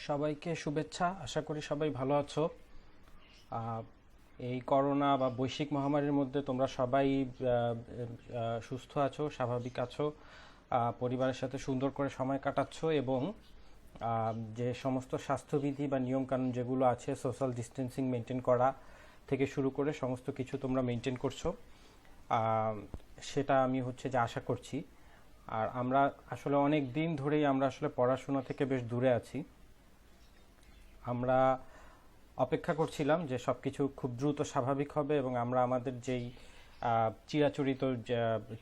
সবাইকে শুভেচ্ছা। আশা করি সবাই ভালো আছো। আহ, এই করোনা বা বৈশ্বিক মহামারীর মধ্যে তোমরা সবাই সুস্থ আছো, স্বাভাবিক আছো, পরিবারের সাথে সুন্দর করে সময় কাটাচ্ছ এবং যে সমস্ত স্বাস্থ্যবিধি বা নিয়মকানুন যেগুলো আছে, সোশ্যাল ডিস্টেন্সিং মেনটেন করা থেকে শুরু করে সমস্ত কিছু তোমরা মেনটেন করছো। আহ, সেটা আমি যে আশা করছি। আর আমরা আসলে অনেক দিন ধরেই আমরা আসলে পড়াশোনা থেকে বেশ দূরে আছি। আমরা অপেক্ষা করছিলাম যে সব কিছু খুব দ্রুত স্বাভাবিক হবে এবং আমরা আমাদের যেই চিরাচরিত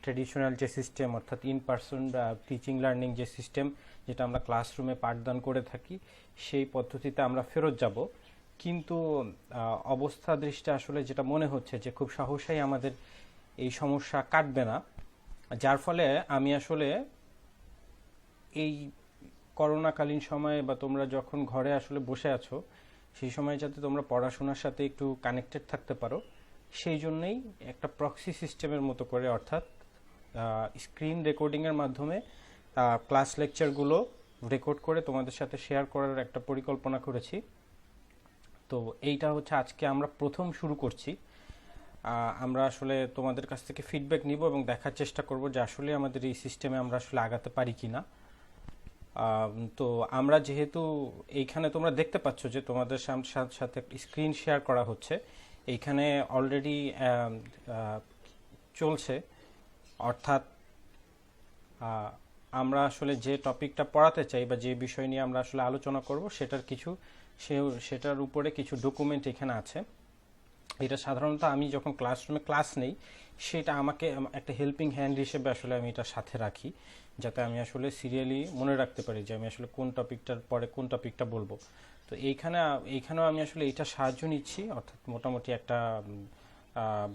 ট্রেডিশনাল যে সিস্টেম, অর্থাৎ ইন পার্সন টিচিং লার্নিং যে সিস্টেম, যেটা আমরা ক্লাসরুমে পাঠদান করে থাকি, সেই পদ্ধতিতে আমরা ফেরত যাব। কিন্তু অবস্থা দৃষ্টে আসলে যেটা মনে হচ্ছে যে খুব সহসাই আমাদের এই সমস্যা কাটবে না। যার ফলে আমি আসলে এই করোনাকালীন সময়ে বা তোমরা যখন ঘরে আসলে বসে আছো, সেই সময় যাতে তোমরা পড়াশোনার সাথে একটু কানেক্টেড থাকতে পারো, সেই জন্যই একটা প্রক্সি সিস্টেমের মতো করে, অর্থাৎ স্ক্রিন রেকর্ডিংয়ের মাধ্যমে ক্লাস লেকচারগুলো রেকর্ড করে তোমাদের সাথে শেয়ার করার একটা পরিকল্পনা করেছি। তো এইটা আজকে আমরা প্রথম শুরু করছি। আমরা আসলে তোমাদের কাছ থেকে ফিডব্যাক নিব এবং দেখার চেষ্টা করব যে আসলে আমাদের এই সিস্টেমে আমরা আসলে আগাতে পারি কি না। তো আমরা যেহেতু এইখানে তোমরা দেখতে পাচ্ছ যে তোমাদের সাথে স্ক্রিন শেয়ার করা হচ্ছে, এইখানে অলরেডি চলছে। অর্থাৎ আমরা আসলে যে টপিকটা পড়াতে চাই বা যে বিষয় নিয়ে আমরা আসলে আলোচনা করব সেটার উপরে কিছু ডকুমেন্ট এখানে আছে। এটা সাধারণত আমি যখন ক্লাসরুমে ক্লাস নেই, সেটা আমাকে একটা হেল্পিং হ্যান্ড হিসেবে আসলে আমি এটা সাথে রাখি, যাতে আমি আসলে সিরিয়ালি মনে রাখতে পারি যে আমি আসলে কোন টপিকটার পরে কোন টপিকটা বলবো। তো এইখানেও আমি আসলে এইটা সাহায্য নিচ্ছি, অর্থাৎ মোটামুটি একটা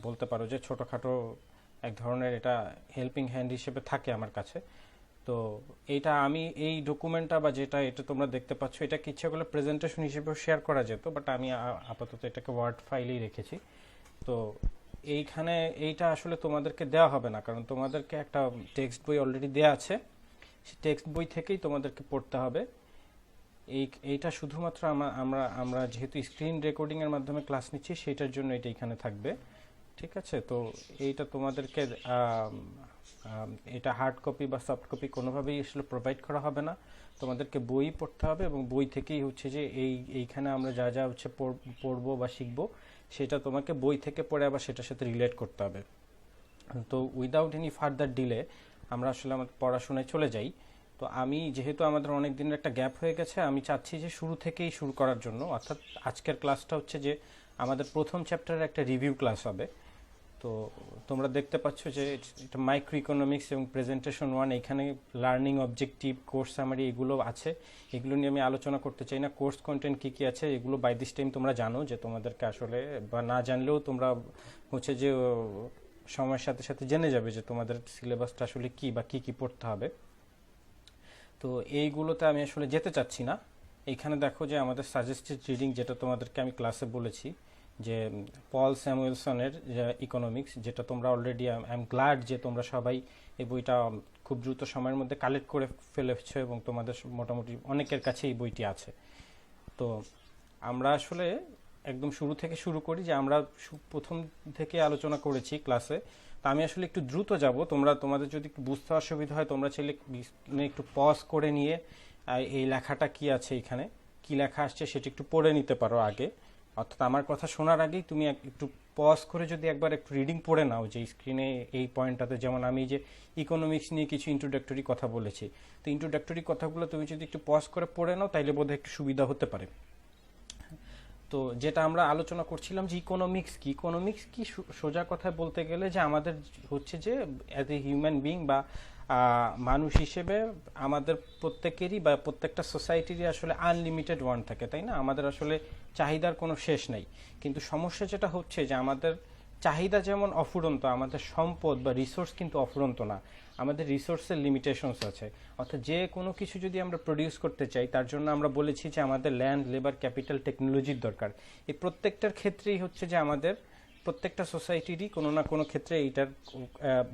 বলতে পারো যে ছোটোখাটো এক ধরনের এটা হেল্পিং হ্যান্ড হিসেবে থাকে আমার কাছে। তো এইটা আমি এই ডকুমেন্টটা বা যেটা এটা তোমরা দেখতে পাচ্ছ, এটা কিছু করলে প্রেজেন্টেশন হিসেবেও শেয়ার করা যেত, বাট আমি আপাতত এটাকে ওয়ার্ড ফাইলেই রেখেছি। তো এইখানে এইটা আসলে তোমাদেরকে দেওয়া হবে না, কারণ তোমাদেরকে একটা টেক্সট বই অলরেডি দেওয়া আছে, সেই টেক্সট বই থেকেই তোমাদেরকে পড়তে হবে। এইটা শুধুমাত্র আমরা আমরা যেহেতু স্ক্রিন রেকর্ডিং এর মাধ্যমে ক্লাস নিচ্ছি, সেটার জন্য এটা এখানে থাকবে। ঠিক আছে? তো এইটা তোমাদেরকে এটা হার্ড কপি বা সফট কপি কোনোভাবেই আসলে প্রোভাইড করা হবে না। তোমাদেরকে বই পড়তে হবে এবং বই থেকেই যে এইখানে আমরা যা যা পড়বো বা শিখবো, সেটা তোমাকে বই থেকে পড়ে আবার সেটার সাথে রিলেট করতে হবে। তো উইদাউট এনি ফার্দার ডিলে আমরা আসলে আমাদের পড়াশোনায় চলে যাই। তো আমি যেহেতু আমাদের অনেক দিনের একটা গ্যাপ হয়ে গেছে, আমি চাচ্ছি যে শুরু থেকেই শুরু করার জন্য, অর্থাৎ আজকের ক্লাসটা যে আমাদের প্রথম চ্যাপ্টারের একটা রিভিউ ক্লাস হবে। তো তোমরা দেখতে পাচ্ছ যে এটা মাইক্রো ইকোনমিক্স এবং প্রেজেন্টেশন ওয়ান, এখানে লার্নিং অবজেক্টিভ, কোর্স সামারি এগুলো আছে। এগুলো নিয়ে আমি আলোচনা করতে চাই না। কোর্স কন্টেন্ট কী কী আছে এগুলো বাই দিস টাইম তোমরা জানো, যে তোমাদেরকে আসলে বা না জানলেও তোমরা যে সময়ের সাথে সাথে জেনে যাবে যে তোমাদের সিলেবাসটা আসলে কী বা কী কী পড়তে হবে। তো এইগুলোতে আমি আসলে যেতে চাচ্ছি না। এইখানে দেখো যে আমাদের সাজেস্টেড রিডিং, যেটা তোমাদেরকে আমি ক্লাসে বলেছি, যে পল স্যামুয়েলসনের ইকোনমিক্স, যেটা তোমরা অলরেডি, আই এম গ্ল্যাড যে তোমরা সবাই এই বইটা খুব দ্রুত সময়ের মধ্যে কালেক্ট করে ফেলেছো এবং তোমাদের মোটামুটি অনেকের কাছে এই বইটি আছে। তো আমরা আসলে একদম শুরু থেকে শুরু করি, যে আমরা প্রথম থেকে আলোচনা করেছি ক্লাসে। তো আমি আসলে একটু দ্রুত যাব, তোমাদের যদি একটু বুঝতে অসুবিধা হয় তোমরা চাইলে একটু পজ করে নিয়ে এই লেখাটা কি আছে, এখানে কি লেখা আসছে সেটা একটু পড়ে নিতে পারো আগে। অর্থাৎ আমার কথা শোনার আগেই তুমি একটু পজ করে যদি একবার একটু রিডিং পড়ে নাও, যে স্ক্রিনে এই পয়েন্টটাতে, যেমন আমি যে ইকোনমিক্স নিয়ে কিছু ইন্ট্রোডাক্টরি কথা বলেছি, তো ইন্ট্রোডাক্টরি কথাগুলো তুমি যদি একটু পজ করে পড়ে নাও, তাইলে বোধহয় একটু সুবিধা হতে পারে। তো যেটা আমরা আলোচনা করছিলাম যে ইকোনমিক্স কি সোজা কথায় বলতে গেলে যে আমাদের যে অ্যাজ এ হিউম্যান বিং বা মানুষ হিসেবে আমাদের প্রত্যেকেরই বা প্রত্যেকটা সোসাইটিরই আসলে আনলিমিটেড ওয়ান্ট থাকে, তাই না? আমাদের আসলে চাহিদার কোনো শেষ নেই। কিন্তু সমস্যা যেটা যে আমাদের চাহিদা যেমন অফুরন্ত, আমাদের সম্পদ বা রিসোর্স কিন্তু অফুরন্ত না। আমাদের রিসোর্সের লিমিটেশনস আছে। অর্থাৎ যে কোনো কিছু যদি আমরা প্রডিউস করতে চাই, তার জন্য আমরা বলেছি যে আমাদের ল্যান্ড, লেবার, ক্যাপিটাল, টেকনোলজির দরকার। এই প্রত্যেকটার ক্ষেত্রেই যে আমাদের প্রত্যেকটা সোসাইটিরই কোনো না কোনো ক্ষেত্রে এইটার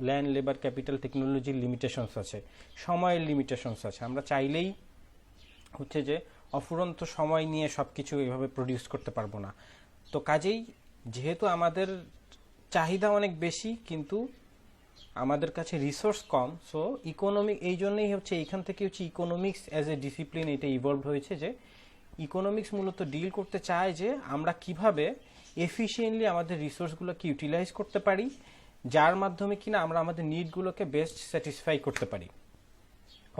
ল্যান্ড, লেবার, ক্যাপিটাল, টেকনোলজির লিমিটেশনস আছে, সময়ের লিমিটেশনস আছে। আমরা চাইলেই যে অফুরন্ত সময় নিয়ে সব কিছু এইভাবে প্রডিউস করতে পারবো না। তো কাজেই যেহেতু আমাদের চাহিদা অনেক বেশি কিন্তু আমাদের কাছে রিসোর্স কম, সো ইকোনমিক এই জন্যই হচ্ছে এইখান থেকে হচ্ছে ইকোনমিক্স অ্যাজ এ ডিসিপ্লিন এটা ইভলভ হয়েছে, যে ইকোনমিক্স মূলত ডিল করতে চায় যে আমরা কিভাবে এফিশিয়েন্টলি আমাদের রিসোর্সগুলোকে ইউটিলাইজ করতে পারি, যার মাধ্যমে কিনা আমরা আমাদের নিডগুলোকে বেস্ট স্যাটিসফাই করতে পারি।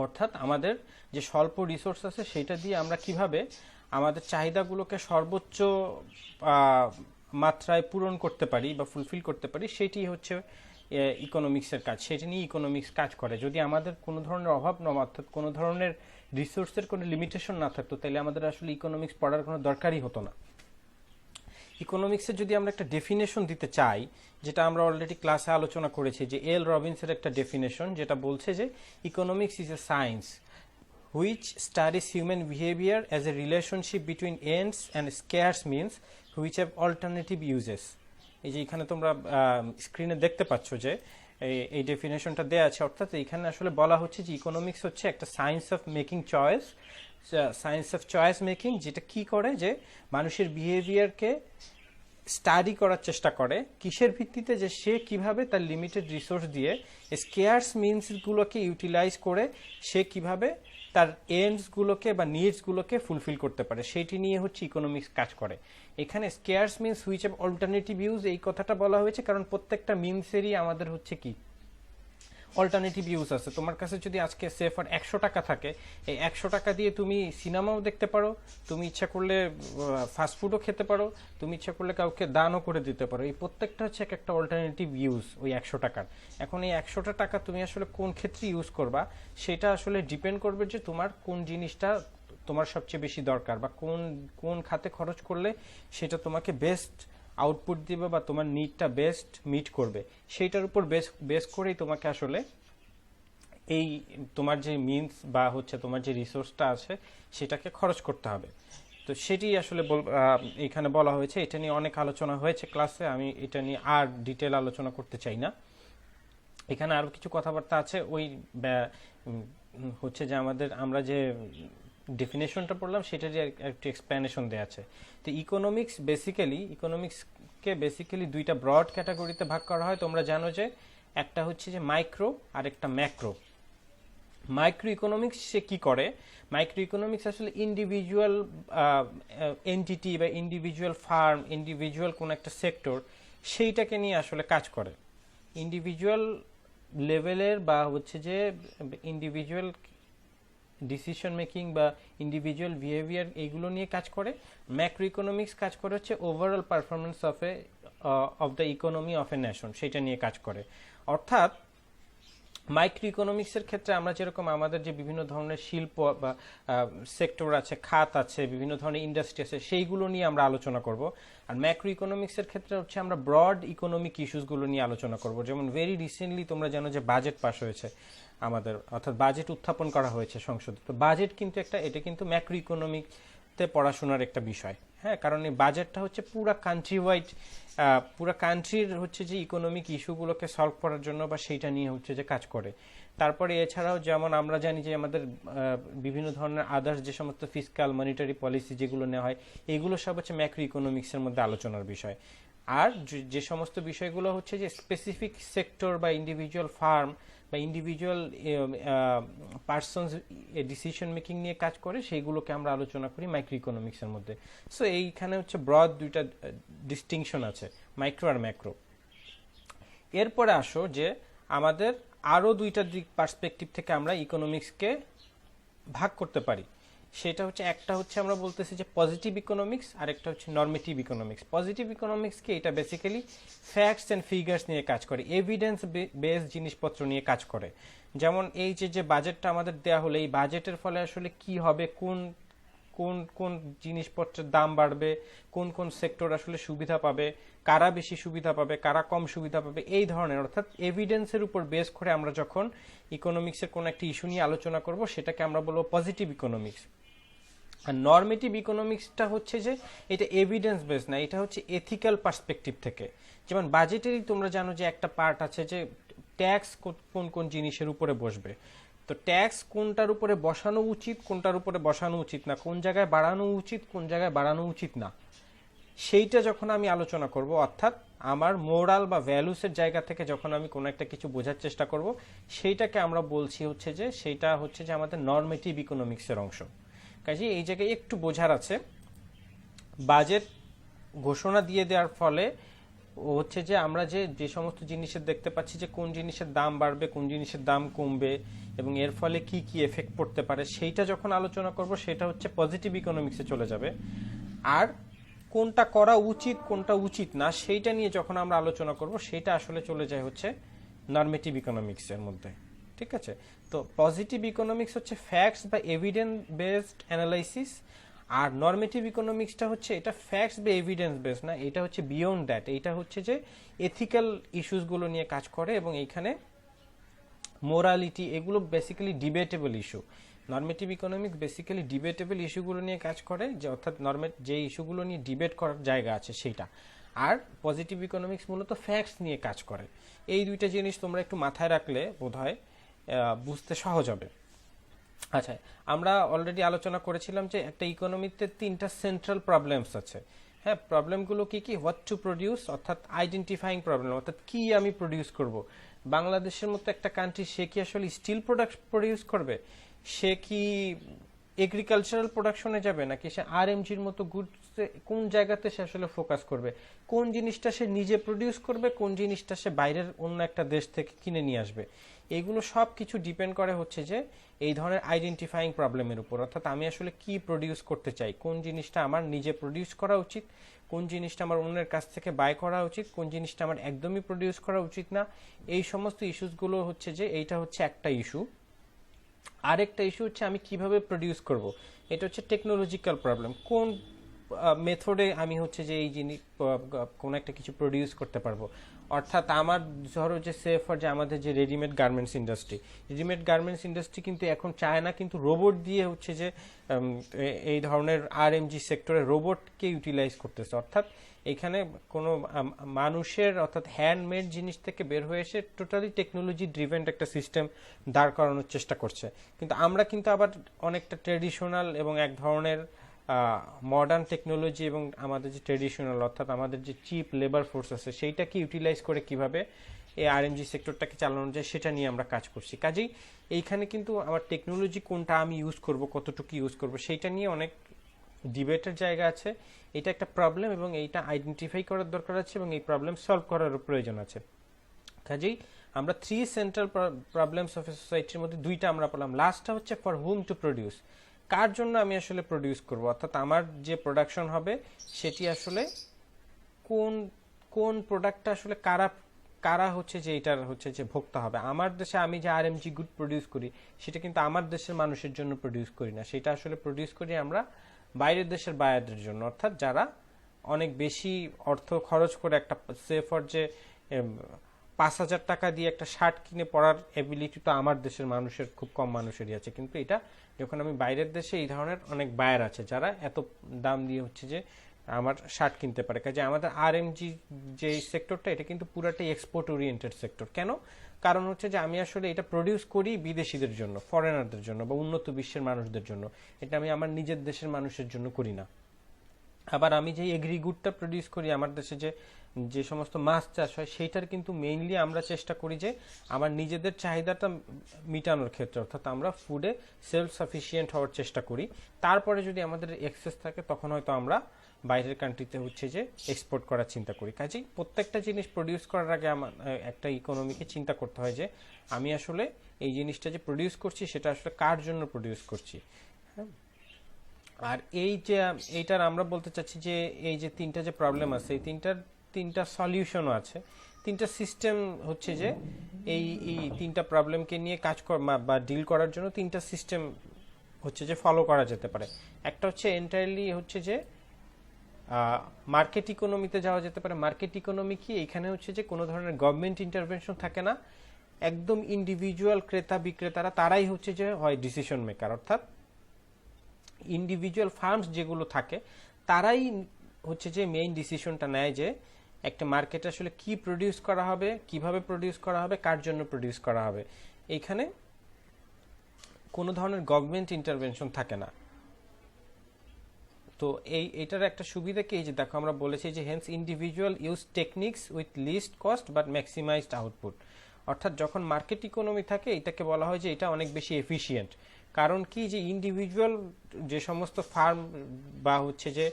অর্থাৎ আমাদের যে স্বল্প রিসোর্স আছে সেটা দিয়ে আমরা কিভাবে আমাদের চাহিদাগুলোকে সর্বোচ্চ মাত্রায় পূরণ করতে পারি বা ফুলফিল করতে পারি, সেটি হচ্ছে ইকোনমিক্সের কাজ। সেটি নিয়ে ইকোনমিক্স কাজ করে। যদি আমাদের কোনো ধরনের অভাব না, অর্থাৎ কোনো ধরনের রিসোর্সের কোনো লিমিটেশন না থাকতো, তাহলে আমাদের আসলে ইকোনমিক্স পড়ার কোনো দরকারই হতো না। ইকোনমিক্সের যদি আমরা একটা ডেফিনেশন দিতে চাই, যেটা আমরা অলরেডি ক্লাসে আলোচনা করেছি, যে এল রবিন্সের একটা ডেফিনেশন যেটা বলছে যে economics is a science which studies human behavior as a relationship between ends and scarce means which have alternative uses. এই যে এখানে তোমরা স্ক্রিনে দেখতে পাচ্ছ যে এই ডেফিনেশনটা দেয়া আছে, অর্থাৎ এখানে আসলে বলা হচ্ছে যে ইকোনমিক্স হচ্ছে একটা science of making choice, science of choice making, যেটা কি করে যে মানুষের বিহেভিয়ারকে স্টাডি করার চেষ্টা করে কিসের ভিত্তিতে, যে সে কিভাবে তার লিমিটেড রিসোর্স দিয়ে স্কেয়ার্স মিনসগুলোকে ইউটিলাইজ করে সে কিভাবে তার এন্ডসগুলোকে বা নিডসগুলোকে ফুলফিল করতে পারে, সেইটি নিয়ে হচ্ছে ইকোনমিক্স কাজ করে। এখানে scarce means which have alternative use এই কথাটা বলা হয়েছে কারণ প্রত্যেকটা মিনসেরই আমাদের হচ্ছে কি অল্টারনেটিভ ইউজ আছে। তোমার কাছে যদি আজকে সেফার 100 টাকা থাকে, এই 100 টাকা দিয়ে তুমি সিনেমাও দেখতে পারো, তুমি ইচ্ছা করলে ফাস্টফুডও খেতে পারো, তুমি ইচ্ছা করলে কাউকে দানও করে দিতে পারো। এই প্রত্যেকটা হচ্ছে একটা অল্টারনেটিভ ইউজ ওই 100 টাকার। এখন এই 100টা টাকা তুমি আসলে কোন ক্ষেত্রে ইউজ করবা সেটা আসলে ডিপেন্ড করবে যে তোমার কোন জিনিসটা তোমার সবচেয়ে বেশি দরকার, বা কোন কোন খাতে খরচ করলে সেটা তোমাকে বেস্ট আউটপুট দিবে বা তোমার নিডটা বেস্ট মিট করবে, সেইটার উপর বেস করেই তোমাকে আসলে এই তোমার যে মিনস বা হচ্ছে তোমার যে রিসোর্সটা আছে সেটাকে খরচ করতে হবে। তো সেটি আসলে এখানে বলা হয়েছে। এটা নিয়ে অনেক আলোচনা হয়েছে ক্লাসে, আমি এটা নিয়ে আর ডিটেল আলোচনা করতে চাই না। এখানে আরো কিছু কথাবার্তা আছে ওই হচ্ছে যে আমরা যে ডেফিনেশনটা পড়লাম সেটারই একটু এক্সপ্লেনেশন দেওয়া আছে। তো ইকোনমিক্সকে বেসিক্যালি দুইটা ব্রড ক্যাটাগরিতে ভাগ করা হয়। তোমরা জানো যে একটা হচ্ছে যে মাইক্রো আর একটা ম্যাক্রো। মাইক্রো ইকোনমিক্স সে কি করে, মাইক্রো ইকোনমিক্স আসলে ইন্ডিভিজুয়াল এন্টিটি বা ইন্ডিভিজুয়াল ফার্ম, ইন্ডিভিজুয়াল কোন একটা সেক্টর, সেইটাকে নিয়ে আসলে কাজ করে। ইন্ডিভিজুয়াল লেভেলের বা হচ্ছে যে ইন্ডিভিজুয়াল ডিসিশন মেকিং বা ইন্ডিভিজুয়াল বিহেভিয়ার এইগুলো নিয়ে কাজ করে। ম্যাক্রো ইকোনমিক্স কাজ করে হচ্ছে overall performance of the economy of a nation, সেটা নিয়ে কাজ করে। অর্থাৎ মাইক্রো ইকোনমিক্সের ক্ষেত্রে আমরা যেরকম আমাদের যে বিভিন্ন ধরনের শিল্প বা সেক্টর আছে, খাত আছে, বিভিন্ন ধরনের ইন্ডাস্ট্রি আছে, সেইগুলো নিয়ে আমরা আলোচনা করব। আর ম্যাক্রো ইকোনমিক্সের ক্ষেত্রে হচ্ছে আমরা ব্রড ইকোনমিক ইস্যুসগুলো নিয়ে আলোচনা করব। যেমন ভেরি রিসেন্টলি তোমরা জানো যে বাজেট পাস হয়েছে আমাদের, অর্থাৎ বাজেট উত্থাপন করা হয়েছে সংসদে। তো বাজেট কিন্তু এটা কিন্তু ম্যাক্রো ইকোনমিকতে পড়াশোনার একটা বিষয়। হ্যাঁ, কারণ এই বাজেটটা হচ্ছে পুরা কান্ট্রি ওয়াইড, পুরা কান্ট্রির হচ্ছে যে ইকোনমিক ইস্যুগুলোকে সলভ করার জন্য বা সেইটা নিয়ে হচ্ছে যে কাজ করে। তারপরে এছাড়াও যেমন আমরা জানি যে আমাদের বিভিন্ন ধরনের আদার্স যে সমস্ত ফিসকাল মনিটারি পলিসি যেগুলো নেওয়া হয়, এগুলো সব হচ্ছে ম্যাক্রো ইকোনমিক্সের মধ্যে আলোচনার বিষয়। আর যে সমস্ত বিষয়গুলো হচ্ছে যে স্পেসিফিক সেক্টর বা ইন্ডিভিজুয়াল ফার্ম বা ইন্ডিভিজুয়াল পার্সনস ডিসিশন মেকিং নিয়ে কাজ করে, সেইগুলোকে আমরা আলোচনা করি মাইক্রো ইকোনমিক্সের মধ্যে। সো এইখানে হচ্ছে ব্রড দুইটা ডিস্টিংশন আছে, মাইক্রো আর ম্যাক্রো। এরপরে আসো যে আমাদের আরো দুইটা দিক পার্সপেক্টিভ থেকে আমরা ইকোনমিক্সকে ভাগ করতে পারি। সেটা হচ্ছে একটা হচ্ছে আমরা বলতেছি যে পজিটিভ ইকোনমিক্স, আর একটা হচ্ছে নর্মেটিভ ইকোনমিক্স। পজিটিভ ইকোনমিক্সকে এটা বেসিক্যালি ফ্যাক্টস অ্যান্ড ফিগার্স নিয়ে কাজ করে, এভিডেন্স বেসড জিনিসপত্র নিয়ে কাজ করে। যেমন এই যে বাজেটটা আমাদের দেওয়া হলো, এই বাজেটের ফলে আসলে কি হবে, কোন কোন কোন জিনিসপত্রের দাম বাড়বে, কোন কোন সেক্টর আসলে সুবিধা পাবে, কারা বেশি সুবিধা পাবে, কারা কম সুবিধা পাবে, এই ধরনের, অর্থাৎ এভিডেন্সের উপর বেস করে আমরা যখন ইকোনমিক্সের কোন একটা ইস্যু নিয়ে আলোচনা করব সেটাকে আমরা বলবো পজিটিভ ইকোনমিক্স। আর নর্মেটিভ ইকোনমিক্সটা হচ্ছে যে এটা এভিডেন্স বেস না, এটা হচ্ছে এথিক্যাল পার্সপেক্টিভ থেকে। যেমন বাজেটেরই তোমরা জানো যে একটা পার্ট আছে যে ট্যাক্স কোন কোন জিনিসের উপরে বসবে, তো ট্যাক্স কোনটার উপরে বসানো উচিত, কোনটার উপরে বসানো উচিত না, কোন জায়গায় বাড়ানো উচিত, কোন জায়গায় বাড়ানো উচিত না, সেইটা যখন আমি আলোচনা করব, অর্থাৎ আমার মোরাল বা ভ্যালুসের জায়গা থেকে যখন আমি কোনো একটা কিছু বোঝার চেষ্টা করব, সেইটাকে আমরা বলছি হচ্ছে যে সেইটা হচ্ছে যে আমাদের নরমেটিভ ইকোনমিক্সের অংশ। কাজে এই জায়গায় একটু বোঝার আছে। বাজেট ঘোষণা দিয়ে দেওয়ার ফলে হচ্ছে যে আমরা যে যে সমস্ত জিনিসের দেখতে পাচ্ছি যে কোন জিনিসের দাম বাড়বে, কোন জিনিসের দাম কমবে এবং এর ফলে কি কি এফেক্ট পড়তে পারে, সেইটা যখন আলোচনা করব সেটা হচ্ছে পজিটিভ ইকোনমিক্সে চলে যাবে। আর কোনটা করা উচিত কোনটা উচিত না সেইটা নিয়ে যখন আমরা আলোচনা করব সেটা আসলে চলে যায় হচ্ছে নরমেটিভ ইকোনমিক্সের মধ্যে। ঠিক আছে? তো পজিটিভ ইকোনমিক্স হচ্ছে ফ্যাক্টস বা এভিডেন্স বেসড অ্যানালাইসিস, আর নরমেটিভ ইকোনমিক্সটা হচ্ছে এটা ফ্যাক্টস বা এভিডেন্স বেসড না, এটা হচ্ছে বিয়ন্ড দ্যাট, এটা হচ্ছে যে এথিক্যাল ইস্যুসগুলো নিয়ে কাজ করে এবং এইখানে মোরালিটি এগুলো basically debatable issue. Normative economics basically debatable ইস্যুগুলো নিয়ে কাজ করে, যে অর্থাৎ যে ইস্যুগুলো নিয়ে ডিবেট করার জায়গা আছে সেইটা। আর পজিটিভ ইকোনমিক্স মূলত ফ্যাক্টস নিয়ে কাজ করে। এই দুইটা জিনিস তোমরা একটু মাথায় রাখলে বোধহয় বুঝতে সহজ হবে। আচ্ছা, আমরা অলরেডি আলোচনা করেছিলাম যে একটা ইকোনমিতে তিনটা সেন্ট্রাল প্রবলেমস আছে। হ্যাঁ, প্রবলেমগুলো কি কি? হোয়াট টু প্রডিউস, অর্থাৎ আইডেন্টিফাইং প্রবলেম, অর্থাৎ কি আমি প্রডিউস করব। বাংলাদেশের মতো একটা কান্ট্রি, সে কি আসলে স্টিল প্রোডাক্ট প্রডিউস করবে, সে কি এগ্রিকালচারাল প্রোডাকশনে যাবে, নাকি সে আরএমজির মতো গুডস, কোন জায়গাতে সে আসলে ফোকাস করবে, কোন জিনিসটা সে নিজে প্রডিউস করবে, কোন জিনিসটা সে বাইরের অন্য একটা দেশ থেকে কিনে নিয়ে আসবে। এইগুলো সব কিছু ডিপেন্ড করে হচ্ছে যে এই ধরনের আইডেন্টিফাইং প্রবলেমের উপর, অর্থাৎ আমি আসলে কি প্রডিউস করতে চাই, কোন জিনিসটা আমার নিজে প্রডিউস করা উচিত, কোন জিনিসটা আমার অন্যের কাছ থেকে বাই করা উচিত, কোন জিনিসটা আমার একদমই প্রডিউস করা উচিত না। এই সমস্ত ইস্যুসগুলো হচ্ছে যে এইটা হচ্ছে একটা ইস্যু। আরেকটা ইস্যু হচ্ছে আমি কিভাবে প্রডিউস করব, এটা হচ্ছে টেকনোলজিক্যাল প্রবলেম। কোন মেথডে আমি হচ্ছে যে এই জিনিস কোন একটা কিছু প্রডিউস করতে পারবো। অর্থাৎ আমার ধরো যে ফর যে আমাদের যে রেডিমেড গার্মেন্টস ইন্ডাস্ট্রি কিন্তু এখন চায় না, কিন্তু রোবট দিয়ে হচ্ছে যে এই ধরনের আরএমজি সেক্টরে রোবটকে ইউটিলাইজ করতেছে। অর্থাৎ এখানে কোনো মানুষের অর্থাৎ হ্যান্ডমেড জিনিস থেকে বের হয়ে এসে টোটালি টেকনোলজি ড্রিভেন একটা সিস্টেম দাঁড় করানোর চেষ্টা করছে। কিন্তু আমরা কিন্তু আবার অনেকটা ট্রেডিশনাল এবং এক ধরনের মডার্ন টেকনোলজি এবং আমাদের যে ট্রেডিশনাল অর্থাৎ আমাদের যে চিপ লেবার ফোর্স আছে সেইটাকে ইউটিলাইজ করে কিভাবে এই আরএমজি সেক্টরটাকে চালানো যায় সেটা নিয়ে আমরা কাজ করছি। কাজেই এইখানে কিন্তু আমার টেকনোলজি কোনটা আমি ইউজ করব, কতটুকু ইউজ করব, সেইটা নিয়ে অনেক ডিবেটের জায়গা আছে। এটা একটা প্রবলেম এবং এইটা আইডেন্টিফাই করার দরকার আছে এবং এই প্রবলেম সলভ করার প্রয়োজন আছে। কাজেই আমরা থ্রি সেন্ট্রাল প্রবলেমস অফ এ সোসাইটির মধ্যে দুইটা আমরা পেলাম। লাস্টটা হচ্ছে ফর হুম টু প্রডিউস, কার জন্য আমি আসলে প্রডিউস করব, অর্থাৎ আমার যে প্রোডাকশন হবে সেটি আসলে কোন কোন প্রোডাক্টটা আসলে কারা কারা হচ্ছে যে এটার হচ্ছে যে ভোক্তা হবে। আমার দেশে আমি যে আরএমজি গুড প্রডিউস করি সেটা কিন্তু আমার দেশের মানুষের জন্য প্রডিউস করি না, সেটা আসলে প্রডিউস করি আমরা বাইরের দেশের বায়ারদের জন্য, অর্থাৎ যারা অনেক বেশি অর্থ খরচ করে একটা ফর যে 5,000 টাকা দিয়ে একটা শার্ট কিনে পরার এবিলিটি তো আমার দেশের মানুষের খুব কম মানুষেরই আছে, কিন্তু এটা যখন আমি বাইরের দেশে এই ধরনের অনেক বায়ার আছে যারা এত দাম দিয়ে হচ্ছে যে আমার শার্ট কিনতে পারে। কাজে আমাদের আরএমজি যে সেক্টরটা এটা কিন্তু পুরাটাই এক্সপোর্ট ওরিয়েন্টেড সেক্টর। কেন? কারণ হচ্ছে যে আমি আসলে এটা প্রডিউস করি বিদেশিদের জন্য, ফরেনারদের জন্য বা উন্নত বিশ্বের মানুষদের জন্য, এটা আমি আমার নিজের দেশের মানুষের জন্য করি না। আবার আমি যে এগ্রি গুডটা প্রডিউস করি আমার দেশে যে যে সমস্ত মাছ চাষ হয় সেইটার কিন্তু মেইনলি আমরা চেষ্টা করি যে আমার নিজেদের চাহিদাটা মিটানোর ক্ষেত্রে, অর্থাৎ আমরা ফুডে সেলফ সাফিসিয়েন্ট হওয়ার চেষ্টা করি। তারপরে যদি আমাদের এক্সেস থাকে তখন হয়তো আমরা বাইরের কান্ট্রিতে হচ্ছে যে এক্সপোর্ট করার চিন্তা করি। কাজেই প্রত্যেকটা জিনিস প্রডিউস করার আগে আমার একটা ইকোনমিকে চিন্তা করতে হয় যে আমি আসলে এই জিনিসটা যে প্রডিউস করছি সেটা আসলে কার জন্য প্রডিউস করছি। হ্যাঁ, আর এই যে এইটার আমরা বলতে চাচ্ছি যে এই যে তিনটা যে প্রবলেম আছে এই তিনটা সলিউশনও আছে, তিনটা সিস্টেম হচ্ছে যে এই তিনটা প্রবলেমকে নিয়ে কাজ বা ডিল করার জন্য তিনটা সিস্টেম হচ্ছে যে ফলো করা যেতে পারে। একটা হচ্ছে এন্টায়ারলি হচ্ছে যে মার্কেট ইকোনমিতে যাওয়া যেতে পারে। মার্কেট ইকোনমি কি? এখানে হচ্ছে যে কোনো ধরনের গভর্নমেন্ট ইন্টারভেনশন থাকে না, একদম ইন্ডিভিজুয়াল ক্রেতা বিক্রেতারা তারাই হচ্ছে যে হয় ডিসিশন মেকার, অর্থাৎ ইন্ডিভিজুয়াল ফার্মস যেগুলো থাকে তারাই হচ্ছে যে মেইন ডিসিশনটা নেয় যে একটা মার্কেটে আসলে কি প্রডিউস করা হবে, কিভাবে প্রডিউস করা হবে, কার জন্য প্রডিউস করা হবে। এইখানে কোনো ধরনের গভর্নমেন্ট ইন্টারভেনশন থাকে না। তো এইটার একটা সুবিধা কি, এই যে দেখো আমরা বলেছি যে hence individual use techniques with least cost but maximized output. অর্থাৎ যখন মার্কেট ইকোনমি থাকে এটাকে বলা হয় যে এটা অনেক বেশি এফিশিয়েন্ট। কারণ কি, যে ইন্ডিভিজুয়াল যে সমস্ত ফার্ম বা হচ্ছে যে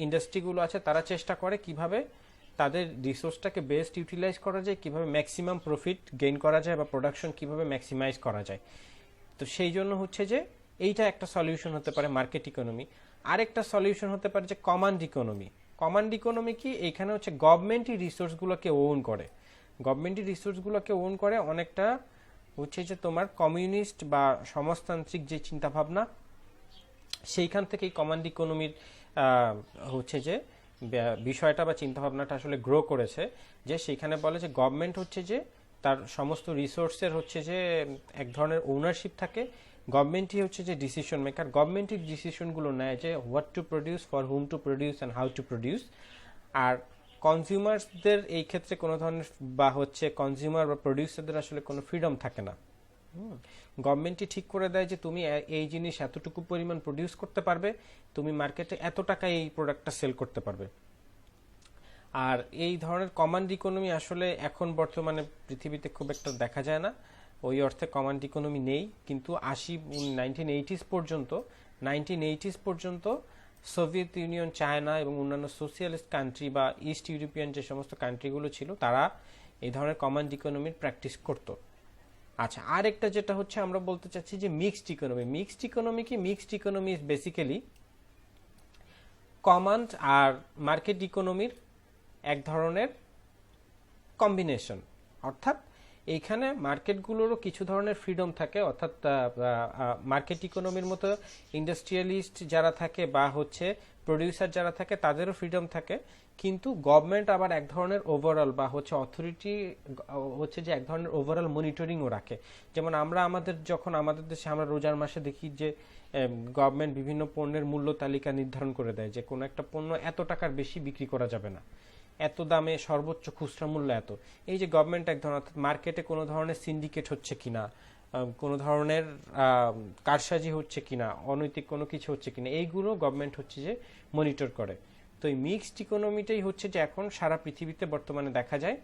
ইন্ডাস্ট্রিগুলো আছে তারা চেষ্টা করে কিভাবে তাদের রিসোর্সটাকে বেস্ট ইউটিলাইজ করা যায়, কিভাবে ম্যাক্সিমাম প্রফিট গেইন করা যায় বা প্রোডাকশন কিভাবে ম্যাক্সিমাইজ করা যায়। তো সেই জন্য হচ্ছে যে এইটা একটা সলিউশন হতে পারে মার্কেট ইকোনমি। আরেকটা সলিউশন হতে পারে যে কমান্ড ইকোনমি। কমান্ড ইকোনমি কি, এইখানে হচ্ছে গভর্নমেন্টই রিসোর্সগুলোকে ওন করে, গভর্নমেন্টই রিসোর্সগুলোকে ওন করে অনেকটা হচ্ছে যে তোমার কমিউনিস্ট বা সমাজতান্ত্রিক যে চিন্তাভাবনা সেইখান থেকেই কমান্ড ইকোনমির হচ্ছে যে বিষয়টা বা চিন্তাভাবনাটা আসলে গ্রো করেছে। যে সেইখানে বলে যে গভর্নমেন্ট হচ্ছে যে তার সমস্ত রিসোর্সের হচ্ছে যে এক ধরনের ওনারশিপ থাকে, গভর্নমেন্টই হচ্ছে যে ডিসিশন মেকার, গভর্নমেন্টই ডিসিশনগুলো নেয় যে what to produce, for whom to produce and how to produce. আর কনজিউমার্সদের এই ক্ষেত্রে কোনো ধরনের বা হচ্ছে কনজিউমার বা প্রডিউসারদের আসলে কোনো ফ্রিডম থাকে না। গভর্নমেন্টই ঠিক করে দেয় যে তুমি এই জিনিস এতটুকু পরিমাণ প্রডিউস করতে পারবে, তুমি মার্কেটে এত টাকায় এই প্রোডাক্টটা সেল করতে পারবে। আর এই ধরনের কমান্ড ইকোনমি আসলে এখন বর্তমানে পৃথিবীতে খুব একটা দেখা যায় না, ওই অর্থে কমান্ড ইকোনমি নেই। কিন্তু 1980s পর্যন্ত সোভিয়েত ইউনিয়ন, চায়না এবং অন্যান্য সোশিয়ালিস্ট কান্ট্রি বা ইস্ট ইউরোপিয়ান যে সমস্ত কান্ট্রিগুলো ছিল তারা এই ধরনের কমান্ড ইকোনমির প্র্যাকটিস করত। আচ্ছা, আরেকটা যেটা হচ্ছে আমরা বলতে চাচ্ছি যে মিক্সড ইকোনমি। মিক্সড ইকোনমি কি, mixed economy is basically command আর মার্কেট ইকোনমির এক ধরনের কম্বিনেশন। অর্থাৎ এইখানে মার্কেটগুলোরও কিছু ধরনের ফ্রিডম থাকে, অর্থাৎ মার্কেট ইকোনমির মতো ইন্ডাস্ট্রিয়ালিস্ট যারা থাকে বা হচ্ছে প্রডিউসার যারা থাকে তাদেরও ফ্রিডম থাকে, কিন্তু গভর্নমেন্ট আবার এক ধরনের ওভারঅল বা হচ্ছে অথরিটি হচ্ছে যে এক ধরনের ওভারঅল মনিটরিংও রাখে। যেমন আমরা যখন আমাদের দেশে আমরা রোজার মাসে দেখি যে গভর্নমেন্ট বিভিন্ন পণ্যের মূল্য তালিকা নির্ধারণ করে দেয় যে কোনো একটা পণ্য এত টাকার বেশি বিক্রি করা যাবে না, এত দামে সর্বোচ্চ খুচরা মূল্য এত। এই যে গভর্নমেন্ট এক ধরনের, অর্থাৎ মার্কেটে কোনো ধরনের সিন্ডিকেট হচ্ছে কিনা, কোনো ধরনের কারসাজি হচ্ছে কিনা, অনৈতিক কোনো কিছু হচ্ছে কিনা, এইগুলো গভর্নমেন্ট হচ্ছে যে মনিটর করে। তো এই মিক্সড ইকোনমিটাই হচ্ছে যে এখন সারা পৃথিবীতে বর্তমানে দেখা যায়।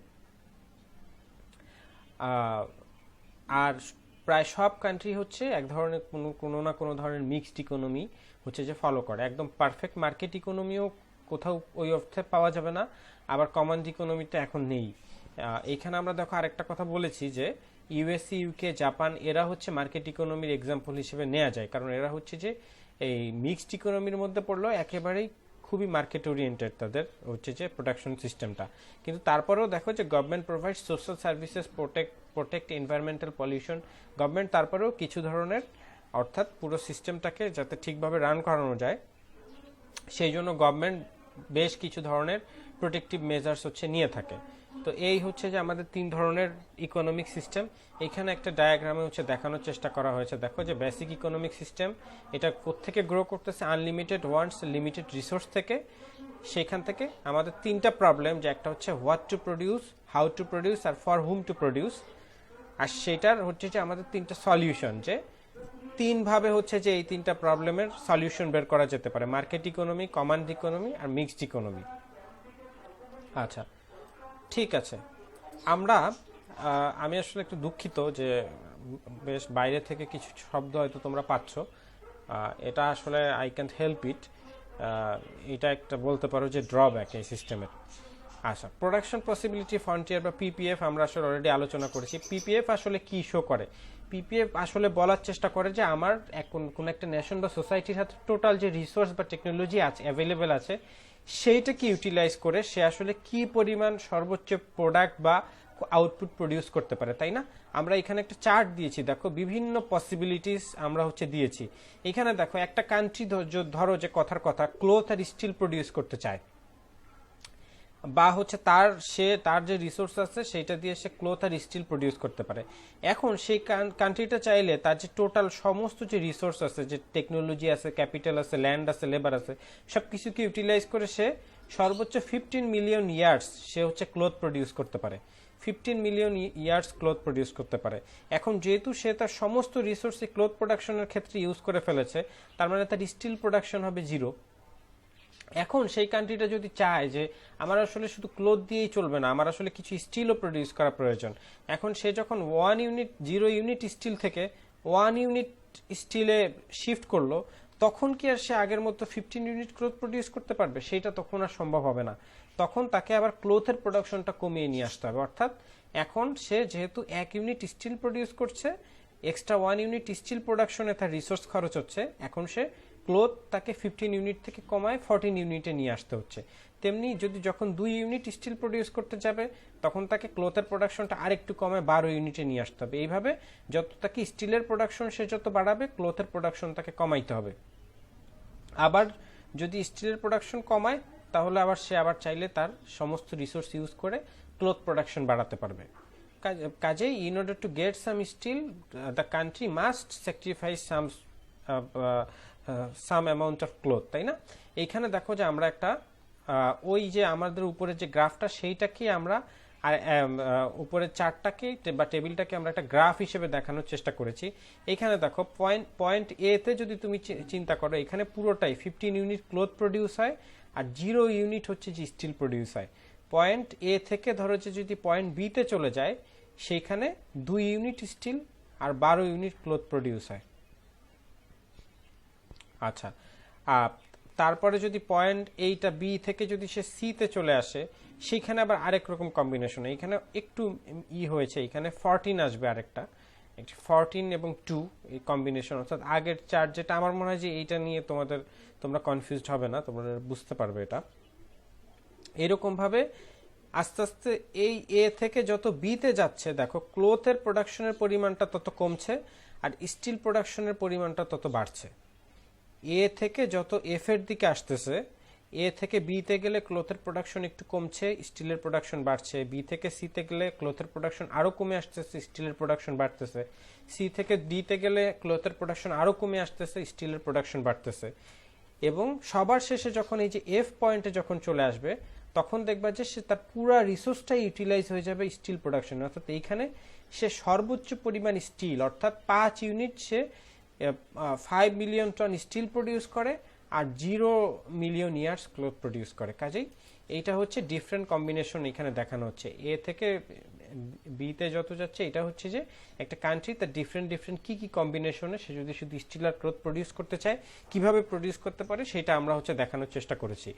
আর প্রায় সব কান্ট্রি হচ্ছে এক ধরনের কোনো না কোনো ধরনের মিক্সড ইকোনমি হচ্ছে যে ফলো করে। একদম পারফেক্ট মার্কেট ইকোনমিও কোথাও ওই অর্থে পাওয়া যাবে না, আবার কমান্ড ইকোনমিতে এখন নেই। এইখানে আমরা দেখো আরেকটা কথা বলেছি যে ইউএসএ, ইউকে, জাপান এরা হচ্ছে মার্কেট ইকোনমির এক্সাম্পল হিসেবে নেওয়া যায়, কারণ এরা হচ্ছে যে এই মিক্সড ইকোনমির মধ্যে পড়লো একেবারেই খুবই মার্কেট ওরিয়েন্টেড তাদের হচ্ছে যে প্রোডাকশন সিস্টেমটা। কিন্তু তারপরেও দেখো যে government provide social services, protect environmental pollution. Government তারপরেও কিছু ধরনের, অর্থাৎ পুরো সিস্টেমটাকে যাতে ঠিকভাবে রান করানো যায় সেই জন্য গভর্নমেন্ট বেশ কিছু ধরনের প্রোটেক্টিভ মেজার্স হচ্ছে নিয়ে থাকে। তো এই হচ্ছে যে আমাদের তিন ধরনের ইকোনমিক সিস্টেম। এখানে একটা ডায়াগ্রামে হচ্ছে দেখানোর চেষ্টা করা হয়েছে। দেখো যে বেসিক ইকোনমিক সিস্টেম এটা কোত্থেকে গ্রো করতেছে, আনলিমিটেড ওয়ান্টস, লিমিটেড রিসোর্স থেকে। সেখান থেকে আমাদের তিনটা প্রবলেম, যে একটা হচ্ছে what to produce, how to produce আর ফর হুম টু প্রডিউস। আর সেটার হচ্ছে যে আমাদের তিনটা সলিউশন, যে তিনভাবে হচ্ছে যে এই তিনটা প্রবলেমের সলিউশন বের করা যেতে পারে, মার্কেট ইকোনমি, কমান্ড ইকোনমি আর মিক্সড ইকোনমি। আচ্ছা, ঠিক আছে। আমি আসলে একটু দুঃখিত যে বেশ বাইরে থেকে কিছু শব্দ হয়তো তোমরা পাচ্ছ, এটা আসলে আই ক্যান্ট হেল্প ইট, এটা একটা বলতে পারো যে ড্রব্যাক এই সিস্টেমের। আচ্ছা, প্রোডাকশন পসিবিলিটি ফ্রন্টিয়ার বা পিপিএফ আমরা আসলে অলরেডি আলোচনা করেছি। পিপিএফ আসলে কি শো করে? পিপিএফ আসলে বলার চেষ্টা করে যে আমার কোন একটা নেশন বা সোসাইটির হাতে টোটাল যে রিসোর্স বা টেকনোলজি আছে, অ্যাভেলেবেল আছে, সেইটাকে ইউটিলাইজ করে সে আসলে কি পরিমাণ সর্বোচ্চ প্রোডাক্ট বা আউটপুট প্রডিউস করতে পারে, তাই না? আমরা এখানে একটা চার্ট দিয়েছি, দেখো বিভিন্ন পসিবিলিটিস আমরা হচ্ছে দিয়েছি। এখানে দেখো একটা কান্ট্রি ধরো যে কথার কথা ক্লথ আর স্টিল প্রডিউস করতে চায়, বা হচ্ছে তার যে রিসোর্স আছে সেটা দিয়ে সে ক্লথ আর স্টিল প্রডিউস করতে পারে। এখন সেই কান্ট্রিটা চাইলে তার যে টোটাল সমস্ত যে রিসোর্স আছে, যে টেকনোলজি আছে, ক্যাপিটাল আছে, ল্যান্ড আছে, লেবার আছে, সব কিছুকে ইউটিলাইজ করে সে সর্বোচ্চ 15 মিলিয়ন ইয়ার্স সে হচ্ছে ক্লথ প্রডিউস করতে পারে। 15 মিলিয়ন ইয়ার্স ক্লথ প্রডিউস করতে পারে। এখন যেহেতু সে তার সমস্ত রিসোর্স ক্লথ প্রোডাকশনের ক্ষেত্রে ইউজ করে ফেলেছে, তার মানে তার স্টিল প্রোডাকশন হবে জিরো। এখন সেই কান্ট্রিটা যদি চায় যে আমার আসলে শুধু ক্লোথ দিয়েই চলবে না, আমার আসলে কিছু স্টিলও প্রডিউস করা প্রয়োজন, এখন সে যখন 0 ইউনিট স্টিল থেকে 1 ইউনিট স্টিলে শিফট করলো, তখন কি আর সে আগের মতো 15 ইউনিট ক্লোথ প্রডিউস করতে পারবে? সেইটা তখন আর সম্ভব হবে না। তখন তাকে আবার ক্লোথের প্রোডাকশনটা কমিয়ে নিয়ে আসতে হবে। অর্থাৎ এখন সে যেহেতু 1 ইউনিট স্টিল প্রডিউস করছে, এক্সট্রা 1 ইউনিট স্টিল প্রোডাকশনে তার রিসোর্স খরচ হচ্ছে, এখন সে ক্লোথ তাকে 15 ইউনিট থেকে কমায় 14 ইউনিটে নিয়ে আসতে হচ্ছে। তেমনি যদি যখন 2 ইউনিট স্টিল প্রডিউস করতে যাবে, তখন তাকে ক্লোথের প্রোডাকশনটা আরেকটু কমায় 12 ইউনিটে নিয়ে আসতে হবে। এইভাবে যত তাকে স্টিলের প্রোডাকশন সে যত বাড়াবে, ক্লোথের প্রোডাকশন তাকে কমাইতে হবে। আবার যদি স্টিলের প্রোডাকশন কমায়, তাহলে আবার সে আবার চাইলে তার সমস্ত রিসোর্স ইউজ করে ক্লোথ প্রোডাকশন বাড়াতে পারবে। কাজেই in order to get some steel, the country must sacrifice some amount of cloth, তাই না? এইখানে দেখো যে আমরা একটা ওই যে আমাদের উপরে যে গ্রাফটা, সেইটাকে আমরা আর উপরের চার্টটাকে বা টেবিলটাকে আমরা একটা গ্রাফ হিসেবে দেখানোর চেষ্টা করেছি। এখানে দেখো পয়েন্ট এ তে যদি তুমি চিন্তা করো, এখানে পুরোটাই 15 ইউনিট ক্লোথ প্রডিউস হয় আর 0 ইউনিট হচ্ছে যে স্টিল প্রডিউস হয়। পয়েন্ট এ থেকে ধরো যে যদি পয়েন্ট বি তে চলে যায়, সেইখানে 2 ইউনিট স্টিল আর 12 ইউনিট ক্লোথ প্রডিউস হয়। আচ্ছা, তারপরে যদি পয়েন্ট এইটা বি থেকে যদি সে সি তে চলে আসে, সেখানে আবার আরেক রকম কম্বিনেশন। এখানে একটু হয়েছে, এখানে 14 আসবে, আরেকটা 14 এবং 2 এই কম্বিনেশন। অর্থাৎ আগের চার্ট যেটা, আমার মনে হয় যে এইটা নিয়ে তোমরা কনফিউজড হবে না, তোমরা বুঝতে পারবে এটা। এরকম ভাবে আস্তে আস্তে এই এ থেকে যত বি তে যাচ্ছে, দেখো ক্লোথের প্রোডাকশনের পরিমাণটা তত কমছে আর স্টিল প্রোডাকশনের পরিমাণটা তত বাড়ছে। এ থেকে যত এফ এর দিকে আসতেছে, এ থেকে বি তে গেলে ক্লোথের প্রোডাকশন একটু কমছে, স্টিলের প্রোডাকশন বাড়ছে। বি থেকে সি তে গেলে ক্লোথের প্রোডাকশন আরো কমে আসতেছে, স্টিলের প্রোডাকশন বাড়তেছে। সি থেকে ডি তে গেলে ক্লোথের প্রোডাকশন আরো কমে আসতেছে, স্টিলের প্রোডাকশন বাড়তেছে। এবং সবার শেষে যখন এই যে এফ পয়েন্টে যখন চলে আসবে, তখন দেখবা যে সে তার পুরো রিসোর্সটাই ইউটিলাইজ হয়ে যাবে স্টিল প্রোডাকশনে। অর্থাৎ এইখানে সে সর্বোচ্চ পরিমাণ স্টিল, অর্থাৎ 5 ইউনিট সে 5 মিলিয়ন টন স্টিল প্রডিউস করে আর 0 মিলিয়ন ইয়ার্স ক্লোথ প্রডিউস করে। কাজেই এইটা হচ্ছে ডিফারেন্ট কম্বিনেশন এখানে দেখানো হচ্ছে। এ থেকে বি তে যত যাচ্ছে, এটা হচ্ছে যে একটা কান্ট্রি তার ডিফারেন্ট কি কি কম্বিনেশনে সে যদি শুধু স্টিল আর ক্লোথ প্রডিউস করতে চায়, কিভাবে প্রডিউস করতে পারে, সেটা আমরা হচ্ছে দেখানোর চেষ্টা করেছি।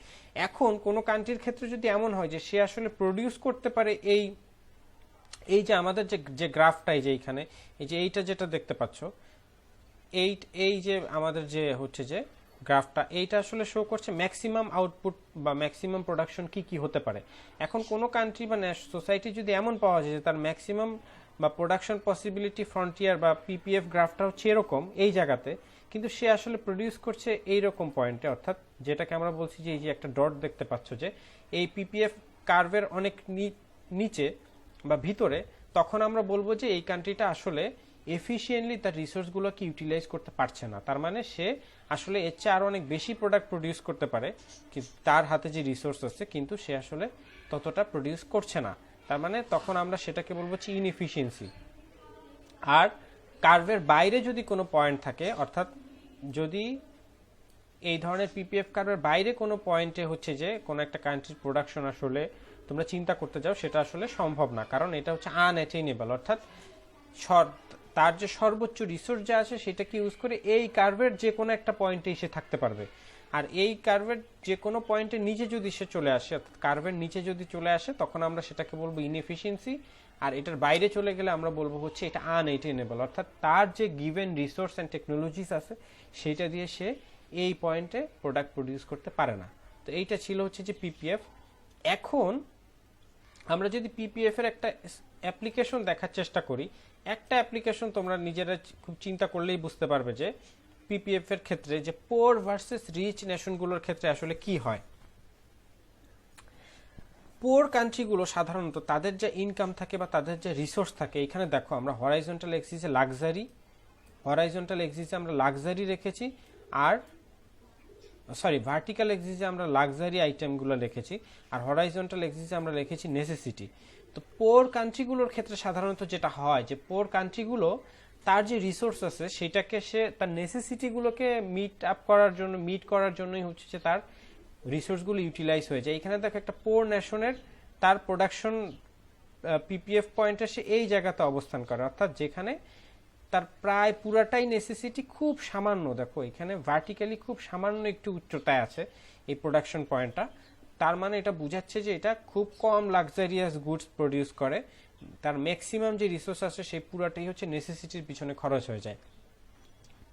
এখন কোনো কান্ট্রির ক্ষেত্রে যদি এমন হয় যে সে আসলে প্রডিউস করতে পারে এই যে আমাদের যে গ্রাফটা, এই যে এইখানে এই যে এইটা যেটা দেখতে পাচ্ছ, এই যে আমাদের যে হচ্ছে যে গ্রাফটা, এইটা আসলে শো করছে ম্যাক্সিমাম আউটপুট বা ম্যাক্সিমাম প্রোডাকশন কি হতে পারে। এখন কোনো কান্ট্রি বা সোসাইটি যদি এমন পাওয়া যায় যে তার ম্যাক্সিমাম বা প্রোডাকশন পসিবিলিটি ফ্রন্টিয়ার বা পিপিএফ গ্রাফটা হচ্ছে এরকম এই জায়গাতে, কিন্তু সে আসলে প্রডিউস করছে এইরকম পয়েন্টে, অর্থাৎ যেটাকে আমরা বলছি যে এই যে একটা ডট দেখতে পাচ্ছ যে এই পিপিএফ কার্ভের অনেক নিচে বা ভিতরে, তখন আমরা বলবো যে এই কান্ট্রিটা আসলে এফিশিয়েন্টলি তার রিসোর্সগুলোকে ইউটিলাইজ করতে পারছে না। তার মানে সে আসলে এর চেয়ে আরো অনেক বেশি প্রোডাক্ট প্রডিউস করতে পারে, তার হাতে যে রিসোর্স আছে, কিন্তু সে আসলে ততটা প্রডিউস করছে না। তার মানে তখন আমরা সেটাকে বলবো যে ইনএফিশিয়েন্সি। আর কার্ভের বাইরে যদি কোনো পয়েন্ট থাকে, অর্থাৎ যদি এই ধরনের পিপিএফ কার্ভের বাইরে কোনো পয়েন্টে হচ্ছে যে কোনো একটা কান্ট্রির প্রোডাকশন আসলে তোমরা চিন্তা করতে যাও, সেটা আসলে সম্ভব না, কারণ এটা হচ্ছে আনঅ্যাটেইনেবল। অর্থাৎ তার যে সর্বোচ্চ রিসোর্স যা আছে সেটাকে ইউজ করে এই কার্ভের যে কোনো একটা পয়েন্টে এসে থাকতে পারবে। আর এই কার্ভের যে কোনো পয়েন্টের নিচে যদি সে চলে আসে, অর্থাৎ কার্ভের নিচে যদি চলে আসে, তখন আমরা সেটাকে বলবো ইনএফিশিয়েন্সি। আর এটার বাইরে চলে গেলে আমরা বলবো হচ্ছে এটা আনএটেনেবল, অর্থাৎ তার যে গিভেন রিসোর্স অ্যান্ড টেকনোলজিস আছে সেটা দিয়ে সে এই পয়েন্টে প্রোডাক্ট প্রডিউস করতে পারে না। তো এইটা ছিল হচ্ছে যে পিপিএফ। এখন আমরা যদি পিপিএফ এর একটা অ্যাপ্লিকেশন দেখার চেষ্টা করি, একটা অ্যাপ্লিকেশন তোমরা নিজেরা খুব চিন্তা করলেই বুঝতে পারবে যে পিপিএফ এর ক্ষেত্রে যে পোর ভার্সেস রিচ নেশনগুলোর ক্ষেত্রে আসলে কি হয়। পোর কান্ট্রিগুলো সাধারণত তাদের যে ইনকাম থাকে বা তাদের যে রিসোর্স থাকে, এখানে দেখো আমরা হরাইজন্টাল এক্সিসে আমরা লাক্সারি রেখেছি, আর ভার্টিক্যাল এক্সিসে আমরা লাক্সারি আইটেমগুলো রেখেছি, আর হরাইজন্টাল এক্সিসে আমরা রেখেছি নেসেসিটি। তো পোর কান্ট্রিগুলোর ক্ষেত্রে সাধারণত যেটা হয় যে পোর কান্ট্রিগুলো তার যে রিসোর্স আছে সেটাকে সে তার নেসেসিটিগুলোকে মিট করার জন্যই হচ্ছে যে তার রিসোর্সগুলো ইউটিলাইজ হয়ে যায়। এখানে দেখো একটা পোর নেশনের তার প্রোডাকশন পিপিএফ পয়েন্টে সে এই জায়গাতে অবস্থান করে, অর্থাৎ যেখানে তার প্রায় পুরাটাই নেসেসিটি খুব সামান্য, দেখো এখানে ভার্টিক্যালি খুব সামান্য একটু উচ্চতায় আছে এই প্রোডাকশন পয়েন্টটা। তার মানে এটা বোঝাচ্ছে যে এটা খুব কম লাক্সারিয়াস গুডস প্রডিউস করে, তার ম্যাক্সিমাম যে রিসোর্স আছে সেই পুরাটাই হচ্ছে নেসেসিটির পিছনে খরচ হয়ে যায়।